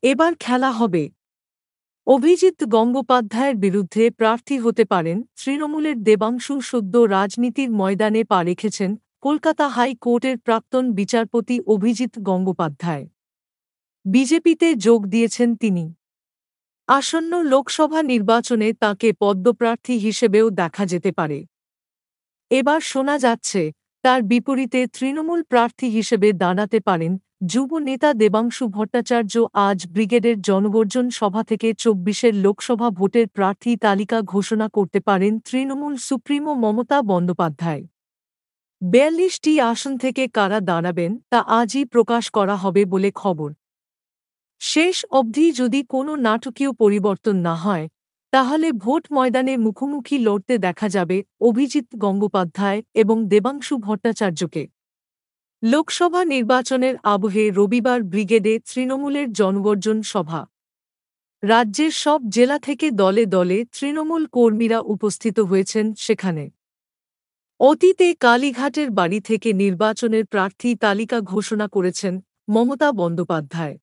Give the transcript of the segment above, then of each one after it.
এবার খেলা হবে। অভিজিৎ গঙ্গোপাধ্যায়ের বিরুদ্ধে প্রার্থী হতে পারেন তৃণমূলের দেবাংশু সদ্য রাজনীতির ময়দানে পা রেখেছেন কলকাতা হাইকোর্টের প্রাক্তন বিচারপতি অভিজিৎ গঙ্গোপাধ্যায়। বিজেপিতে যোগ দিয়েছেন তিনি। আসন্ন লোকসভা নির্বাচনে তাঁকে পদ্মপ্রার্থী হিসেবেও দেখা যেতে পারে। এবার শোনা যাচ্ছে তার বিপরীতে তৃণমূল প্রার্থী হিসেবে দাঁড়াতে পারেন যুব নেতা দেবাংশু ভট্টাচার্য। আজ ব্রিগেডের জনগর্জন সভা থেকে ২৪ লোকসভা ভোটের প্রার্থী তালিকা ঘোষণা করতে পারেন তৃণমূল সুপ্রিমো মমতা বন্দ্যোপাধ্যায়। ৪২টি আসন থেকে কারা দাঁড়াবেন তা আজই প্রকাশ করা হবে বলে খবর। শেষ অবধি যদি কোনো নাটকীয় পরিবর্তন না হয়, তাহলে ভোট ময়দানে মুখোমুখি লড়তে দেখা যাবে অভিজিৎ গঙ্গোপাধ্যায় এবং দেবাংশু ভট্টাচার্যকে। লোকসভা নির্বাচনের আবহে রবিবার ব্রিগেডে তৃণমূলের জনগর্জন সভা। রাজ্যের সব জেলা থেকে দলে দলে তৃণমূল কর্মীরা উপস্থিত হয়েছেন সেখানে। অতীতে কালীঘাটের বাড়ি থেকে নির্বাচনের প্রার্থী তালিকা ঘোষণা করেছেন মমতা বন্দ্যোপাধ্যায়।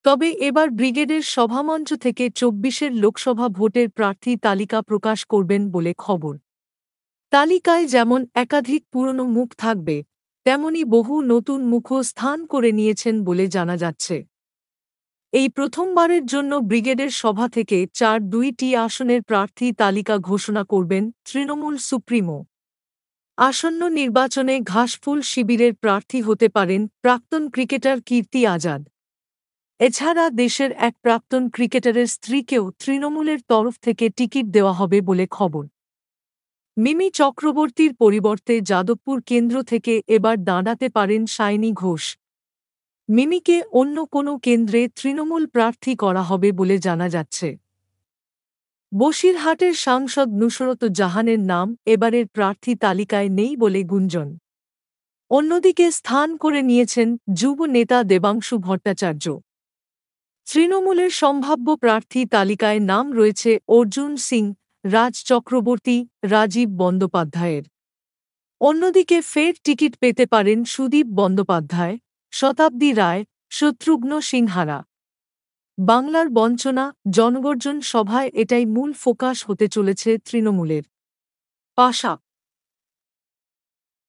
তবে এবার ব্রিগেডের সভামঞ্চ থেকে ২৪ লোকসভা ভোটের প্রার্থী তালিকা প্রকাশ করবেন বলে খবর। তালিকায় যেমন একাধিক পুরনো মুখ থাকবে, তেমনি বহু নতুন মুখও স্থান করে নিয়েছেন বলে জানা যাচ্ছে। এই প্রথমবারের জন্য ব্রিগেডের সভা থেকে ৪-২টি আসনের প্রার্থী তালিকা ঘোষণা করবেন তৃণমূল সুপ্রিমো। আসন্ন নির্বাচনে ঘাসফুল শিবিরের প্রার্থী হতে পারেন প্রাক্তন ক্রিকেটার কীর্তি আজাদ। এছাড়া দেশের এক প্রাক্তন ক্রিকেটারের স্ত্রীকেও তৃণমূলের তরফ থেকে টিকিট দেওয়া হবে বলে খবর। মিমি চক্রবর্তীর পরিবর্তে যাদবপুর কেন্দ্র থেকে এবার দাঁড়াতে পারেন সায়নী ঘোষ। মিমিকে অন্য কোনো কেন্দ্রে তৃণমূল প্রার্থী করা হবে বলে জানা যাচ্ছে। বসিরহাটের সাংসদ নুসরত জাহানের নাম এবারের প্রার্থী তালিকায় নেই বলে গুঞ্জন। অন্যদিকে স্থান করে নিয়েছেন যুব নেতা দেবাংশু ভট্টাচার্য। তৃণমূলের সম্ভাব্য প্রার্থী তালিকায় নাম রয়েছে অর্জুন সিং, রাজ চক্রবর্তী, রাজীব বন্দ্যোপাধ্যায়ের। অন্যদিকে ফের টিকিট পেতে পারেন সুদীপ বন্দ্যোপাধ্যায়, শতাব্দী রায়, শত্রুঘ্ন সিনহারা। বাংলার বঞ্চনা জনগর্জন সভায় এটাই মূল ফোকাস হতে চলেছে তৃণমূলের। পাশা